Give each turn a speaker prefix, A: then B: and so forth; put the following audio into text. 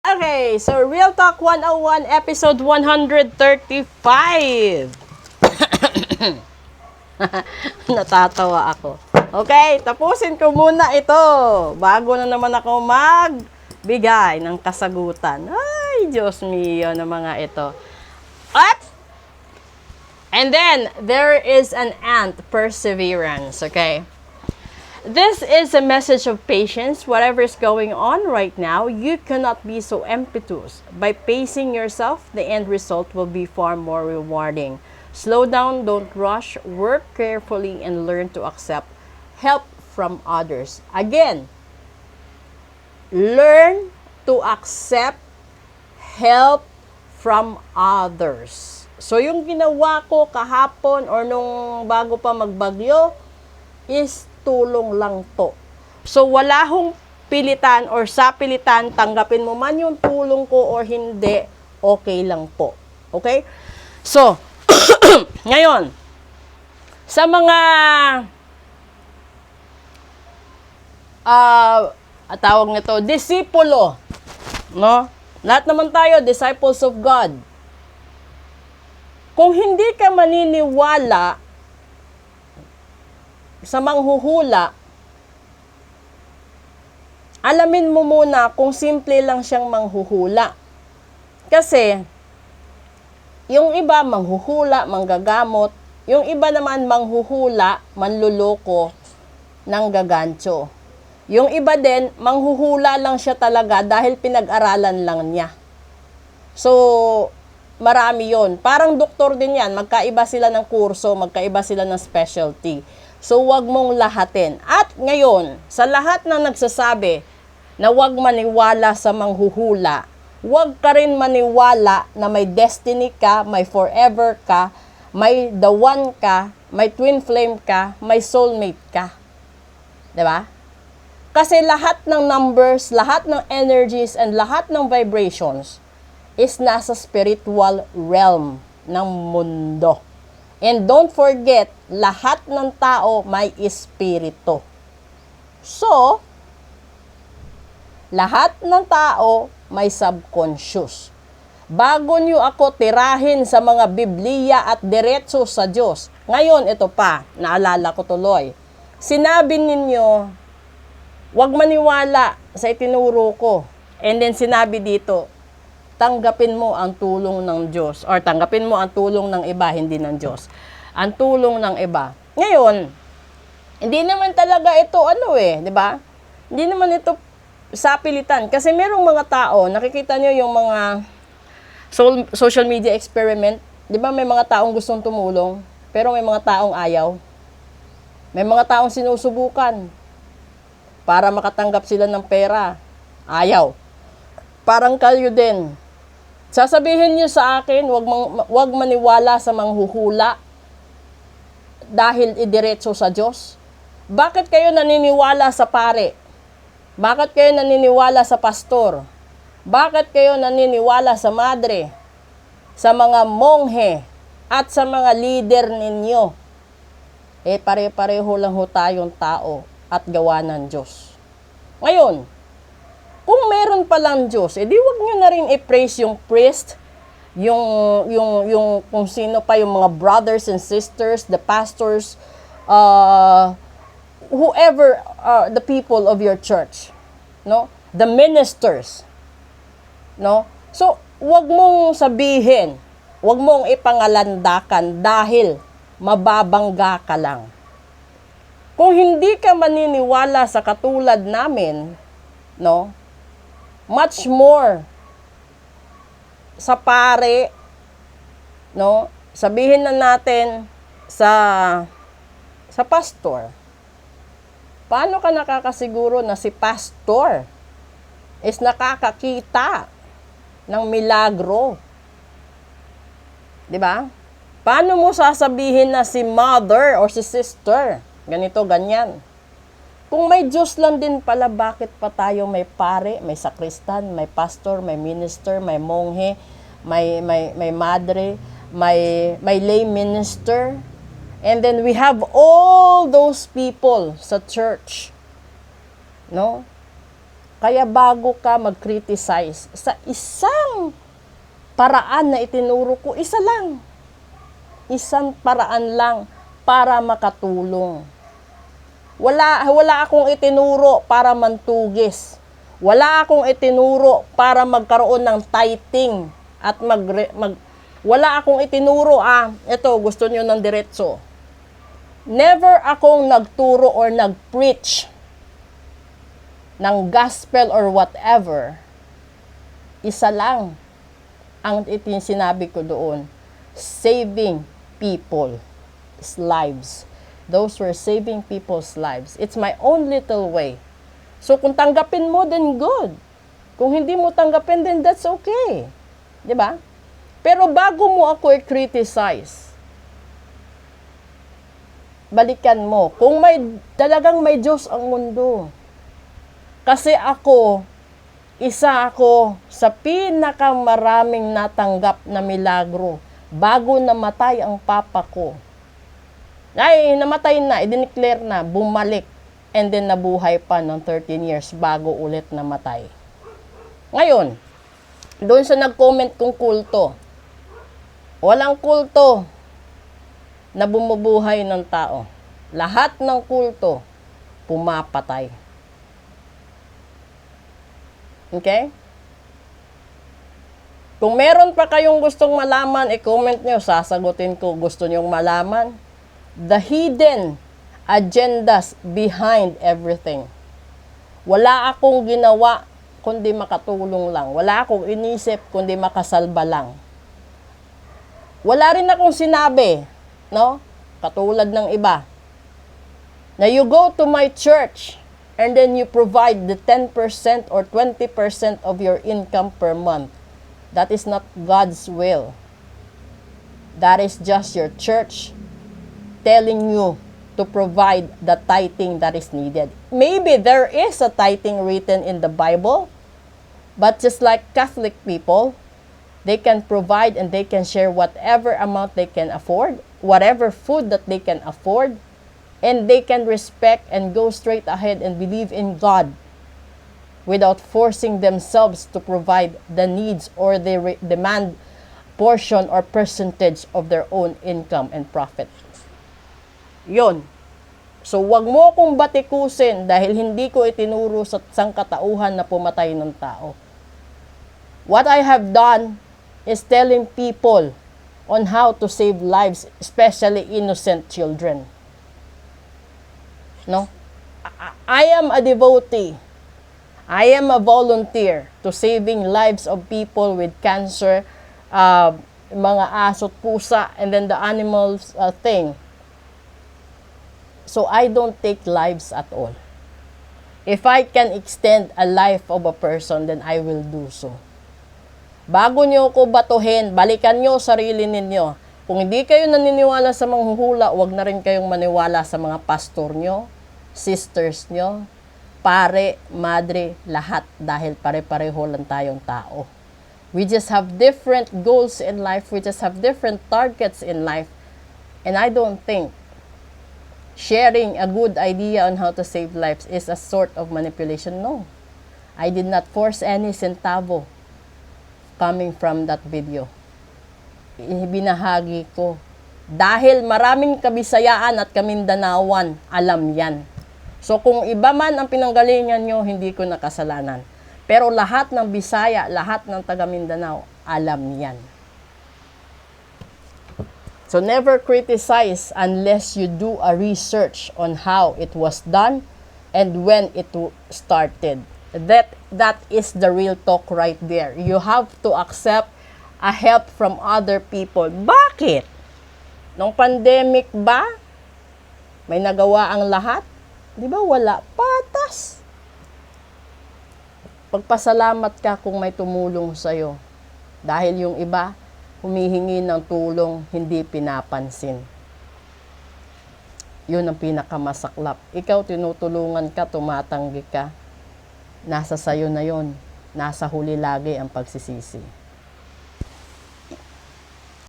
A: Okay, so Real Talk 101, episode 135. Natatawa ako. Okay, tapusin ko muna ito. Bago na naman ako magbigay ng kasagutan. Ay, Diyos mio na mga ito. At, and then, there is an ant, perseverance, okay? This is a message of patience. Whatever is going on right now, you cannot be so impetuous. By pacing yourself, the end result will be far more rewarding. Slow down, don't rush, work carefully, and learn to accept help from others. Again, learn to accept help from others. So, yung ginawa ko kahapon or nung bago pa magbagyo is tulong lang po. So, wala hong pilitan or sa pilitan, tanggapin mo man yung tulong ko or hindi, okay lang po. Okay? So, ngayon, sa mga tawag nito, disipulo, no? Lahat naman tayo, disciples of God. Kung hindi ka maniniwala sa manghuhula, alamin mo muna kung simple lang siyang manghuhula. Kasi, yung iba manghuhula, manggagamot, yung iba naman manghuhula, manluloko, nanggagancho. Yung iba din, manghuhula lang siya talaga dahil pinag-aralan lang niya. So, marami yon. Parang doktor din yan, magkaiba sila ng kurso, magkaiba sila ng specialty. So, wag mong lahatin. At ngayon, sa lahat na nagsasabi na wag maniwala sa manghuhula, wag ka rin maniwala na may destiny ka, may forever ka, may the one ka, may twin flame ka, may soulmate ka. Diba? Kasi lahat ng numbers, lahat ng energies, and lahat ng vibrations is nasa spiritual realm ng mundo. And don't forget, lahat ng tao may espiritu. So, lahat ng tao may subconscious. Bago nyo ako tirahin sa mga Biblia at diretso sa Diyos, ngayon ito pa, naalala ko tuloy. Sinabi ninyo, huwag maniwala sa itinuro ko. And then sinabi dito, tanggapin mo ang tulong ng Diyos or tanggapin mo ang tulong ng iba, hindi ng Diyos. Ang tulong ng iba. Ngayon, hindi naman talaga ito di ba? Hindi naman ito sapilitan kasi merong mga tao, nakikita nyo yung mga social media experiment, di ba may mga taong gustong tumulong, pero may mga taong ayaw. May mga taong sinusubukan para makatanggap sila ng pera. Ayaw. Parang kayo din. Sasabihin niyo sa akin, wag maniwala sa manghuhula dahil idiretso sa Diyos. Bakit kayo naniniwala sa pare? Bakit kayo naniniwala sa pastor? Bakit kayo naniniwala sa madre? Sa mga monghe at sa mga leader ninyo? Pare-pareho lang ho tayong tao at gawa ng Diyos. Ngayon, kung meron palang Diyos, di wag nyo na rin i-praise yung priest, yung kung sino pa yung mga brothers and sisters, the pastors, whoever, the people of your church, no? The ministers, no? So, wag mong sabihin, wag mong ipangalandakan dahil mababangga ka lang. Kung hindi ka maniniwala sa katulad namin, no? Much more sa pare, no? Sabihin na natin sa pastor. Paano ka nakakasiguro na si pastor is nakakakita ng milagro? 'Di ba? Paano mo sasabihin na si mother or si sister, ganito, ganyan? Kung may Diyos lang din pala, bakit pa tayo may pare, may sakristan, may pastor, may minister, may monghe, may madre, may lay minister? And then we have all those people sa church. No? Kaya bago ka mag-criticize sa isang paraan na itinuro ko, isa lang. Isang paraan lang para makatulong. Wala akong itinuro para mantugis. Wala akong itinuro para magkaroon ng tithing at wala akong itinuro, ito, gusto niyo ng diretso. Never akong nagturo or nag-preach ng gospel or whatever. Isa lang ang sinabi ko doon, saving people's lives. Those were saving people's lives. It's my own little way. So kung tanggapin mo, then good. Kung hindi mo tanggapin, then that's okay. Diba? Pero bago mo ako i-criticize, balikan mo, kung talagang may Diyos ang mundo. Kasi isa ako sa pinakamaraming natanggap na milagro bago namatay ang papa ko. Ay, namatay na, i-declare na, bumalik, and then nabuhay pa ng 13 years bago ulit namatay. Ngayon, doon sa nag-comment kong kulto, walang kulto na bumubuhay ng tao. Lahat ng kulto, pumapatay. Okay? Kung meron pa kayong gustong malaman, i-comment nyo, sasagutin ko. Gusto nyong malaman? The hidden agendas behind everything. Wala akong ginawa kundi makatulong lang. Wala akong inisip kundi makasalba lang. Wala rin akong sinabi, no? Katulad ng iba. Na you go to my church and then you provide the 10% or 20% of your income per month. That is not God's will. That is just your church telling you to provide the tithing that is needed. Maybe there is a tithing written in the Bible, but just like Catholic people, they can provide and they can share whatever amount they can afford, whatever food that they can afford, and they can respect and go straight ahead and believe in God without forcing themselves to provide the needs or the demand portion or percentage of their own income and profit. Yon. So, wag mo akong batikusin dahil hindi ko itinuro sa sangkatauhan na pumatay ng tao. What I have done is telling people on how to save lives, especially innocent children. No? I am a devotee. I am a volunteer to saving lives of people with cancer, mga aso't pusa, and then the animals thing. So I don't take lives at all. If I can extend a life of a person, then I will do so. Bago nyo ko batuhin, balikan nyo sarili ninyo. Kung hindi kayo naniniwala sa manghuhula, wag na rin kayong maniwala sa mga pastor nyo, sisters nyo, pare, madre, lahat. Dahil pare-pareho lang tayong tao. We just have different goals in life. We just have different targets in life. And I don't think sharing a good idea on how to save lives is a sort of manipulation. No. I did not force any centavo coming from that video. Binahagi ko. Dahil maraming Kabisayaan at Kamindanawan, alam yan. So kung iba man ang pinanggalingan nyo, hindi ko nakasalanan. Pero lahat ng Bisaya, lahat ng taga Mindanao, alam yan. So never criticize unless you do a research on how it was done and when it started. That is the real talk right there. You have to accept a help from other people. Bakit? Nung pandemic ba, may nagawa ang lahat? Di ba wala? Patas. Pagpasalamat ka kung may tumulong sa'yo. Dahil yung iba, humihingi ng tulong, hindi pinapansin. Yun ang pinakamasaklap. Ikaw, tinutulungan ka, tumatanggi ka. Nasa sayo na yon. Nasa huli lagi ang pagsisisi.